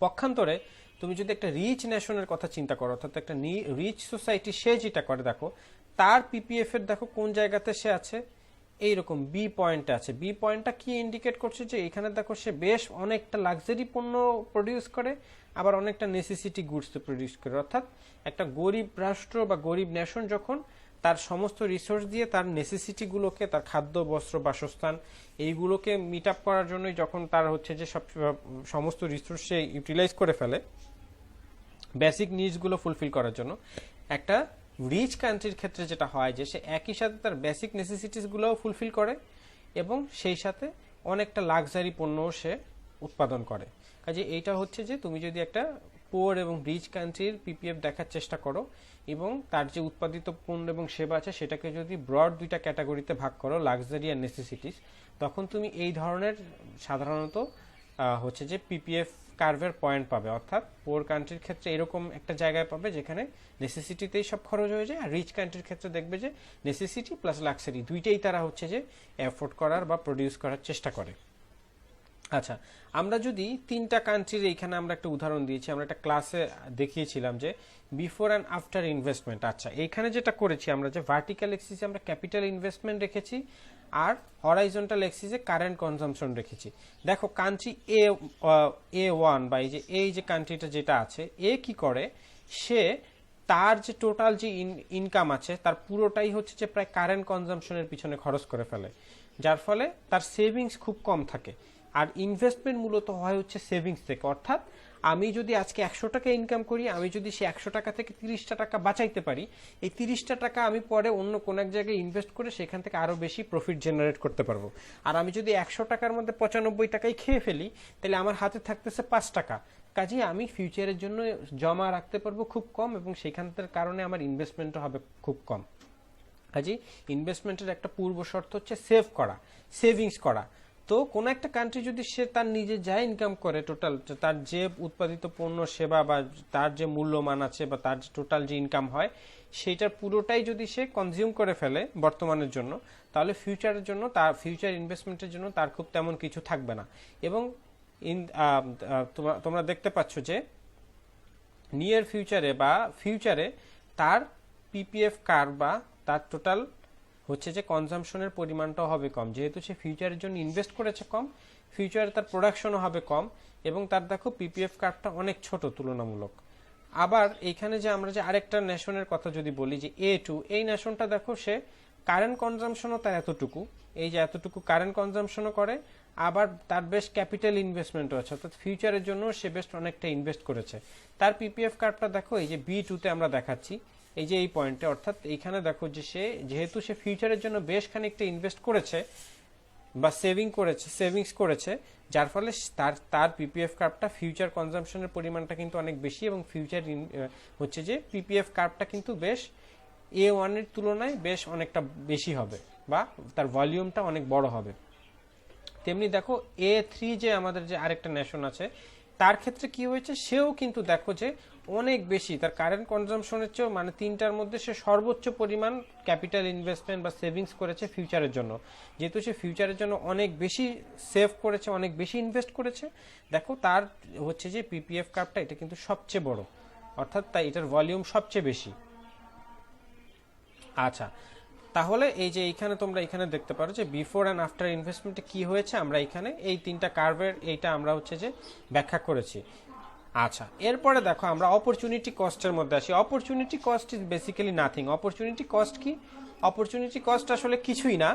পক্ষান্তরে তুমি যদি একটা রিচ নেশনের কথা চিন্তা করো, অর্থাৎ একটা রিচ সোসাইটি, সে যেটা করে দেখো তার পিপিএফ এর দেখো কোন জায়গাতে সে আছে, এইরকম বি পয়েন্টে আছে। বি পয়েন্টটা কি ইন্ডিকেট করছে যে এখানে দেখো সে বেশ অনেকটা লাক্সারি পণ্য প্রডিউস করে, আবার অনেকটা নেসেসিটি গুডস প্রডিউস করে। অর্থাৎ একটা গরিব রাষ্ট্র বা গরিব নেশন যখন তার সমস্ত রিসোর্স দিয়ে তার নেসেসিটিগুলোকে, তার খাদ্য, বস্ত্র, বাসস্থান এইগুলোকে মিট আপ করার জন্যই যখন তার হচ্ছে যে সমস্ত রিসোর্স সে ইউটিলাইজ করে ফেলে বেসিক নিডসগুলো ফুলফিল করার জন্য, একটা রিচ কান্ট্রির ক্ষেত্রে যেটা হয় যে সে একই সাথে তার বেসিক নেসেসিটিসগুলোও ফুলফিল করে এবং সেই সাথে অনেকটা লাক্সারি পণ্যও সে উৎপাদন করে। কাজে এইটা হচ্ছে যে তুমি যদি একটা পোর এবং রিচ কান্ট্রির পিপিএফ দেখার চেষ্টা করো এবং তার যে উৎপাদিত পণ্য এবং সেবা আছে সেটাকে যদি ব্রড দুইটা ক্যাটাগরিতে ভাগ করো, লাক্সারি আর নেসেসিটিস, তখন তুমি এই ধরনের সাধারণত হচ্ছে যে পিপিএফ কার্ভের পয়েন্ট পাবে। অর্থাৎ পোর কান্ট্রির ক্ষেত্রে এরকম একটা জায়গায় পাবে যেখানে নেসেসিটিতেই সব খরচ হয়ে যায়, আর রিচ কান্ট্রির ক্ষেত্রে দেখবে যে নেসেসিটি প্লাস লাক্সারি দুইটাই তারা হচ্ছে যে অ্যাফোর্ড করার বা প্রডিউস করার চেষ্টা করে। আচ্ছা, আমরা যদি তিনটা কান্ট্রির, এইখানে আমরা একটা উদাহরণ দিয়েছি, আমরা একটা ক্লাসে দেখিয়েছিলাম যে বিফোর অ্যান্ড আফটার ইনভেস্টমেন্ট। আচ্ছা, এইখানে যেটা করেছি আমরা যে ভার্টিক্যাল এক্সিসে আমরা ক্যাপিটাল ইনভেস্টমেন্ট রেখেছি আর হরাইজন্টাল এক্সিসে কারেন্ট কনজাম্পশন রেখেছি। দেখো কান্ট্রি A1 বা এই যে কান্ট্রিটা যেটা আছে, এ কি করে, সে তার যে টোটাল যে ইনকাম আছে তার পুরোটাই হচ্ছে যে প্রায় কারেন্ট কনজাম্পশনের পিছনে খরচ করে ফেলে, যার ফলে তার সেভিংস খুব কম থাকে। আর ইনভেস্টমেন্ট মূলত হয় হচ্ছে সেভিংস থেকে, অর্থাৎ আমি যদি আজকে 100 টাকা ইনকাম করি, আমি যদি সে 100 টাকা থেকে 30টা টাকা বাঁচাইতে পারি, এই 30টা টাকা আমি পরে অন্য কোন এক জায়গায় ইনভেস্ট করে সেখান থেকে আরো বেশি প্রফিট জেনারেট করতে পারবো। আর আমি যদি 100 টাকার মধ্যে 95 টাকাই খেয়ে ফেলি, তাহলে আমার হাতে থাকতেছে 5 টাকা। কাজেই আমি ফিউচারের জন্য জমা রাখতে পারবো খুব কম এবং সেখানকার কারণে আমার ইনভেস্টমেন্টও হবে খুব কম। কাজেই ইনভেস্টমেন্টের একটা পূর্ব শর্ত হচ্ছে সেভ করা, সেভিংস করা। তো কোন একটা কান্ট্রি যদি সে তার নিজে যা ইনকাম করে, টোটাল তার যে উৎপাদিত পণ্য সেবা বা তার যে মূল্যমান আছে বা তার যে টোটাল যে ইনকাম হয় সেইটার পুরোটাই যদি সে কনজিউম করে ফেলে বর্তমানের জন্য, তাহলে ফিউচারের জন্য, তার ফিউচার ইনভেস্টমেন্টের জন্য তার খুব তেমন কিছু থাকবে না। এবং তোমরা দেখতে পাচ্ছ যে নিয়ার ফিউচারে বা ফিউচারে তার পিপিএফ কার্ভ বা তার টোটাল হচ্ছে যে কনজাম্পশনের পরিমাণটাও হবে কম, যেহেতু সে ফিউচারের জন্য ইনভেস্ট করেছে কম, ফিউচারে তার প্রোডাকশনও হবে কম এবং তার দেখো পিপিএফ কার্ভটা অনেক ছোট তুলনামূলক। আবার এইখানে যে আমরা যে আরেকটা নেশনের কথা যদি বলি যে A2, এই নেশনটা দেখো সে কারেন্ট কনজাম্পশনও তার এতটুকু, এই যে এতটুকু কারেন্ট কনজাম্পশনও করে, আবার তার বেশ ক্যাপিটাল ইনভেস্টমেন্টও আছে, অর্থাৎ ফিউচারের জন্য সে বেশ অনেকটা ইনভেস্ট করেছে। তার পিপিএফ কার্ভটা দেখো এই যে B2-তে আমরা দেখাচ্ছি, এই যে এই পয়েন্টে, অর্থাৎ এইখানে দেখো যে সে যেহেতু সে ফিউচারের জন্য বেশ খানিকটা ইনভেস্ট করেছে বা সেভিংস করেছে, যার ফলে তার পিপিএফ কার্ভটা ফিউচার কনজাম্পশনের পরিমাণটা কিন্তু অনেক বেশি এবং ফিউচার হচ্ছে যে পিপিএফ কার্ভটা কিন্তু বেশ A1 এর তুলনায় বেশ অনেকটা বেশি হবে বা তার ভলিউমটা অনেক বড় হবে। তেমনি দেখো A3 যে আমাদের যে আরেকটা নেশন আছে, তার ক্ষেত্রে কি হয়েছে, সেও কিন্তু দেখো যে অনেক বেশি তার কারেন্ট কনজাম্পশনের চেয়েও, মানে তিনটার মধ্যে সে সর্বোচ্চ পরিমাণ ক্যাপিটাল ইনভেস্টমেন্ট বা সেভিংস করেছে ফিউচারের জন্য। যেহেতু সে ফিউচারের জন্য অনেক বেশি সেভ করেছে, অনেক বেশি ইনভেস্ট করেছে, দেখো তার হচ্ছে যে পিপিএফ কার্ভটা এটা কিন্তু সবচেয়ে বড়, অর্থাৎ তাই এটার ভলিউম সবচেয়ে বেশি। আচ্ছা, তাহলে এই যে এইখানে তোমরা এখানে দেখতে পারো যে বিফোর অ্যান্ড আফটার ইনভেস্টমেন্টে কি হয়েছে, আমরা এখানে এই তিনটা কার্ভের এইটা আমরা হচ্ছে যে ব্যাখ্যা করেছি। আচ্ছা, এরপরে দেখো আমরা অপরচুনিটি কস্টের মধ্যে আসি। Opportunity cost is basically nothing. Opportunity cost কি? অপরচুনিটি কস্ট আসলে কিছুই না।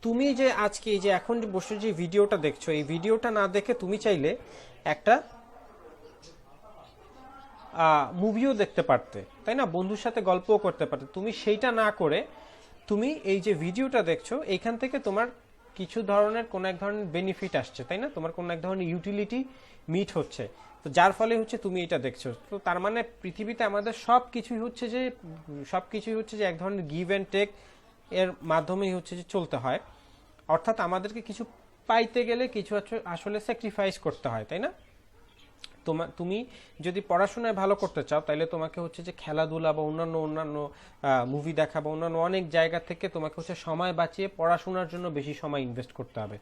তুমি যে আজকে এই যে এখন যে বসে যে ভিডিওটা দেখছো, এই ভিডিওটা না দেখে তুমি চাইলে একটা মুভিও দেখতে পারতে, তাই না, বন্ধুর সাথে গল্পও করতে পারতে। তুমি সেইটা না করে তুমি এই যে ভিডিওটা দেখছো এইখান থেকে তোমার কিছু ধরনের কোন এক ধরনের বেনিফিট আসছে, তাই না? তোমার কোন এক ধরনের ইউটিলিটি মিট হচ্ছে, তো যার ফলে হচ্ছে তুমি এটা দেখছো। তো তার মানে পৃথিবীতে আমাদের সবকিছুই হচ্ছে যে এক ধরনের গিভ অ্যান্ড টেক এর মাধ্যমেই হচ্ছে যে চলতে হয়। অর্থাৎ আমাদেরকে কিছু পাইতে গেলে কিছু আসলে স্যাক্রিফাইস করতে হয়, তাই না? তুমি যদি পড়াশোনায় ভালো করতে চাও তাহলে তোমাকে হচ্ছে যে খেলাধুলা বা অন্যান্য মুভি দেখা বা অন্যান্য অনেক জায়গা থেকে তোমাকে হচ্ছে সময় বাঁচিয়ে পড়াশোনার জন্য বেশি সময় ইনভেস্ট করতে হবে।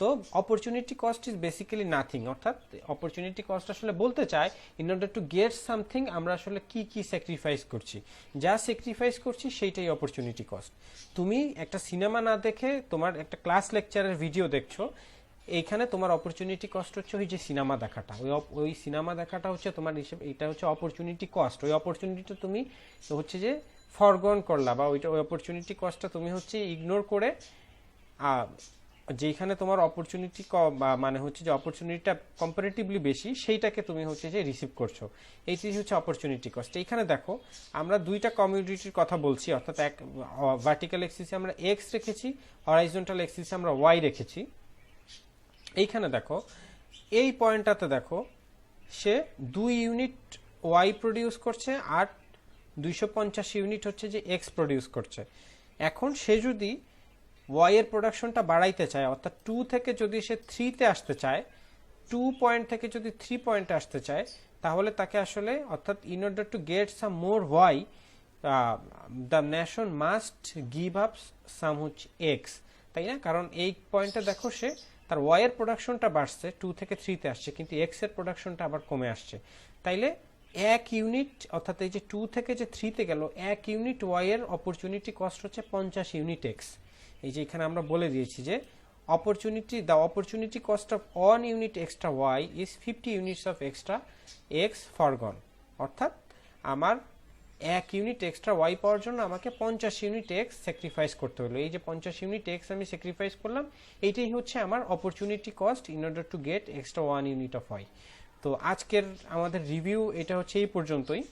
তো opportunity cost is basically nothing, অর্থাৎ অপরচুনিটি কস্ট আসলে বলতে চায় in order to gate something আমরা আসলে কি কি স্যাক্রিফাইস করছি, যা স্যাক্রিফাইস করছি সেইটাই অপরচুনিটি কস্ট। তুমি একটা সিনেমা না দেখে তোমার একটা ক্লাস লেকচারের ভিডিও দেখছো, এইখানে তোমার অপরচুনিটি কস্ট হচ্ছে ওই যে সিনেমা দেখাটা, ওই সিনেমা দেখাটা হচ্ছে তোমার হিসেবে এটা হচ্ছে অপরচুনিটি কস্ট। ওই অপরচুনিটিটা তুমি হচ্ছে যে ফরগন করলা, বা ওই অপরচুনিটি কস্টটা তুমি হচ্ছে ইগনোর করে যেখানে তোমার অপরচুনিটি মানে হচ্ছে যে অপরচুনিটিটা কম্পারেটিভলি বেশি সেইটাকে তুমি হচ্ছে যে রিসিভ করছো, এইটাই হচ্ছে অপরচুনিটি কস্ট। এইখানে দেখো আমরা দুইটা কমিউনিটির কথা বলছি, অর্থাৎ এক ভার্টিক্যাল এক্সিসে আমরা এক্স রেখেছি, হরাইজন্টাল এক্সিসে আমরা ওয়াই রেখেছি। এইখানে দেখো এই পয়েন্টটাতে দেখো সে 2 ইউনিট ওয়াই প্রডিউস করছে আর 250 ইউনিট হচ্ছে যে এক্স প্রডিউস করছে। এখন সে যদি ওয়াই এর প্রোডাকশনটা বাড়াইতে চায়, অর্থাৎ 2 থেকে যদি সে 3-তে আসতে চায়, 2 পয়েন্ট থেকে যদি 3 পয়েন্টে আসতে চায়, তাহলে তাকে আসলে অর্থাৎ in order to get some more Y the nation must give up some হচ্ছে এক্স, তাই না? কারণ এই পয়েন্টে দেখো সে তার ওয়াই এর প্রোডাকশনটা বাড়ছে, 2 থেকে 3-তে আসছে, কিন্তু এক্স এর প্রোডাকশনটা আবার কমে আসছে। তাইলে 1 ইউনিট, অর্থাৎ এই যে 2 থেকে যে 3-তে গেল, 1 ইউনিট ওয়াই এর অপরচুনিটি কস্ট হচ্ছে 50 ইউনিট এক্স। এই যে এখানে আমরা বলে দিয়েছি যে the opportunity cost of 1 unit extra y is 50 units of extra x foregone, অর্থাৎ আমার 1 ইউনিট এক্সট্রা ওয়াই পাওয়ার জন্য আমাকে 50 ইউনিট এক্স স্যাক্রিফাইস করতে হলো। এই যে 50 ইউনিট এক্স আমি স্যাক্রিফাইস করলাম, এইটাই হচ্ছে আমার opportunity cost in order to get extra 1 unit of Y. তো আজকের আমাদের রিভিউ এটা হচ্ছে এই পর্যন্তই।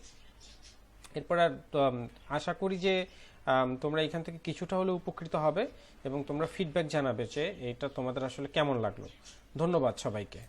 এরপর আর আশা করি যে তোমরা এখান থেকে কিছুটা হলে উপকৃত হবে এবং তোমরা ফিডব্যাক জানাবে যে এটা তোমাদের আসলে কেমন লাগলো। ধন্যবাদ সবাইকে।